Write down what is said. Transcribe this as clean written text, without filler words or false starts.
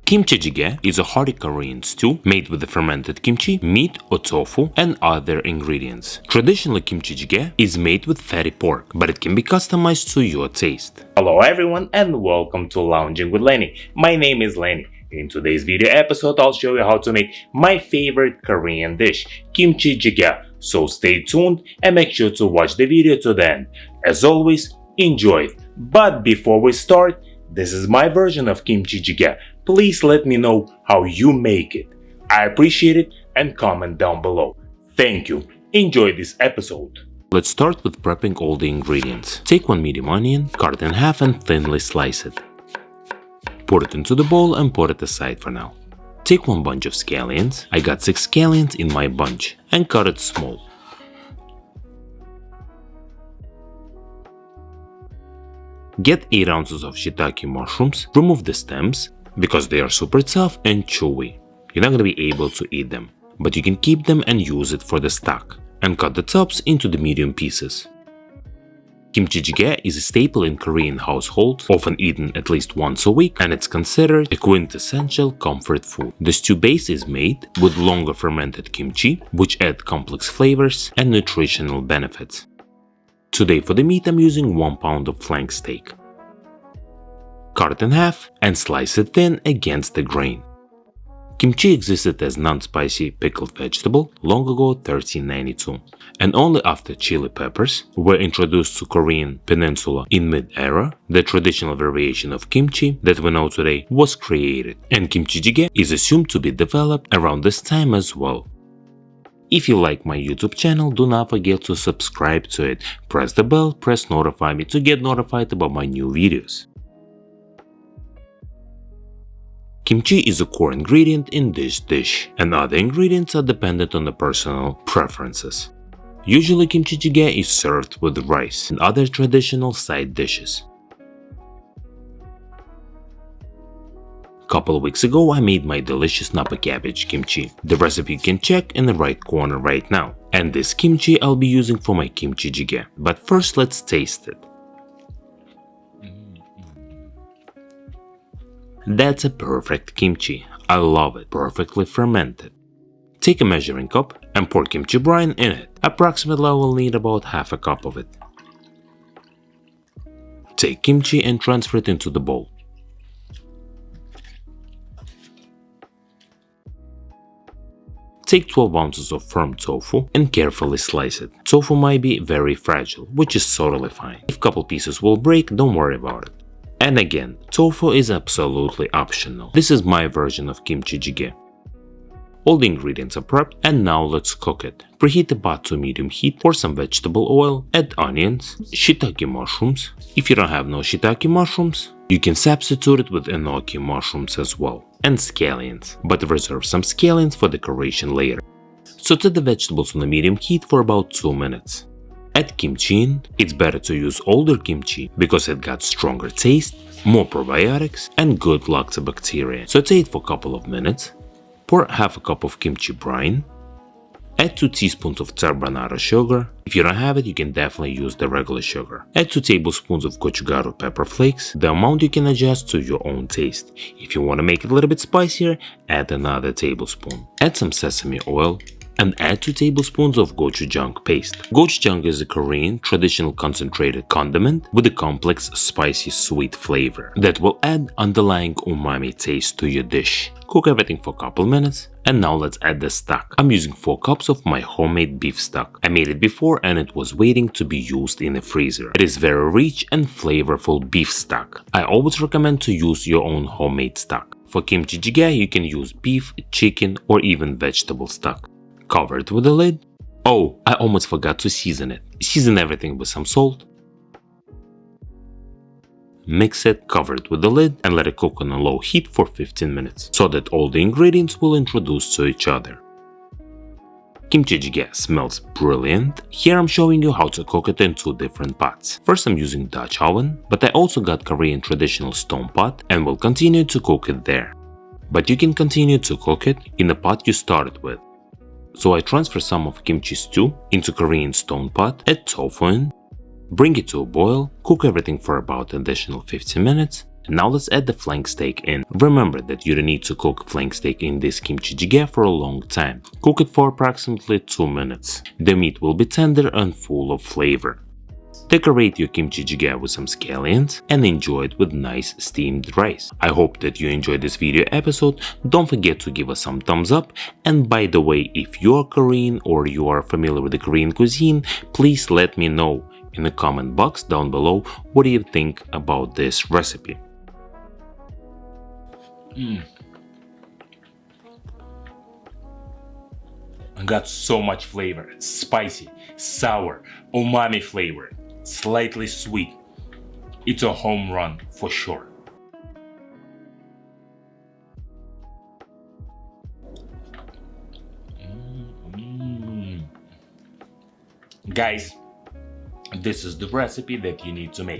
Kimchi Jjigae is a hearty Korean stew made with the fermented kimchi, meat or tofu, and other ingredients. Traditionally, Kimchi Jjigae is made with fatty pork, but it can be customized to your taste. Hello everyone and welcome to Lounging with Lenny. My name is Lenny. In today's video episode, I'll show you how to make my favorite Korean dish, Kimchi Jjigae. So stay tuned and make sure to watch the video to the end. As always, enjoy it. But before we start, this is my version of Kimchi Jjigae. Please let me know how you make it. I appreciate it and comment down below. Thank you. Enjoy this episode. Let's start with prepping all the ingredients. Take one medium onion, cut it in half and thinly slice it. Put it into the bowl and put it aside for now. Take one bunch of scallions, I got 6 scallions in my bunch, and cut it small. Get 8 ounces of shiitake mushrooms, remove the stems, because they are super tough and chewy. You're not going to be able to eat them, but you can keep them and use it for the stock. And cut the tops into the medium pieces. Kimchi Jjigae is a staple in Korean households, often eaten at least once a week, and it's considered a quintessential comfort food. The stew base is made with longer fermented kimchi, which add complex flavors and nutritional benefits. Today for the meat I'm using 1 pound of flank steak. Cut it in half and slice it thin against the grain. Kimchi existed as non-spicy pickled vegetable long ago 1392, and only after chili peppers were introduced to Korean peninsula in mid-era, the traditional variation of kimchi that we know today was created, and Kimchi Jjigae is assumed to be developed around this time as well. If you like my YouTube channel, do not forget to subscribe to it, press the bell, press notify me to get notified about my new videos. Kimchi is a core ingredient in this dish, and other ingredients are dependent on the personal preferences. Usually Kimchi Jjigae is served with rice and other traditional side dishes. Couple of weeks ago I made my delicious Napa cabbage kimchi. The recipe you can check in the right corner right now. And this kimchi I'll be using for my Kimchi Jjigae. But first let's taste it. That's a perfect kimchi. I love it, perfectly fermented. Take a measuring cup and pour kimchi brine in it. Approximately I will need about half a cup of it. Take kimchi and transfer it into the bowl. Take 12 ounces of firm tofu and carefully slice it. Tofu might be very fragile, which is totally fine. If a couple pieces will break, don't worry about it. And again, tofu is absolutely optional. This is my version of Kimchi Jjigae. All the ingredients are prepped and now let's cook it. Preheat the pot to medium heat, pour some vegetable oil, add onions, shiitake mushrooms. If you don't have no shiitake mushrooms, you can substitute it with enoki mushrooms as well, and scallions, but reserve some scallions for decoration later. Saute the vegetables on a medium heat for about 2 minutes. Add kimchi in. It's better to use older kimchi because it got stronger taste, more probiotics, and good lactobacteria. Saute it for a couple of minutes. Pour half a cup of kimchi brine. Add 2 teaspoons of carbonara sugar. If you don't have it, you can definitely use the regular sugar. Add 2 tablespoons of gochugaru pepper flakes. The amount you can adjust to your own taste. If you want to make it a little bit spicier, add another tablespoon. Add some sesame oil. And add 2 tablespoons of gochujang paste. Gochujang is a Korean traditional concentrated condiment with a complex spicy sweet flavor that will add underlying umami taste to your dish. Cook everything for a couple minutes and now let's add the stock. I'm using 4 cups of my homemade beef stock. I made it before and it was waiting to be used in the freezer. It is very rich and flavorful beef stock. I always recommend to use your own homemade stock. For Kimchi Jjigae you can use beef, chicken or even vegetable stock. Cover it with a lid. Oh, I almost forgot to season it. Season everything with some salt. Mix it, cover it with the lid and let it cook on a low heat for 15 minutes so that all the ingredients will introduce to each other. Kimchi Jjigae smells brilliant. Here I'm showing you how to cook it in 2 different pots. First I'm using Dutch oven, but I also got Korean traditional stone pot and will continue to cook it there. But you can continue to cook it in the pot you started with. So I transfer some of kimchi stew into Korean stone pot, add tofu in, bring it to a boil, cook everything for about additional 15 minutes, And now let's add the flank steak in. Remember that you don't need to cook flank steak in this kimchi jjigae for a long time. Cook it for approximately 2 minutes. The meat will be tender and full of flavor. Decorate your kimchi jjigae with some scallions and enjoy it with nice steamed rice. I hope that you enjoyed this video episode. Don't forget to give us some thumbs up, and by the way, if you're Korean or you are familiar with the Korean cuisine, please let me know in the comment box down below what do you think about this recipe. I got so much flavor, spicy, sour, umami flavor, slightly sweet. It's a home run for sure. Guys, this is the recipe that you need to make.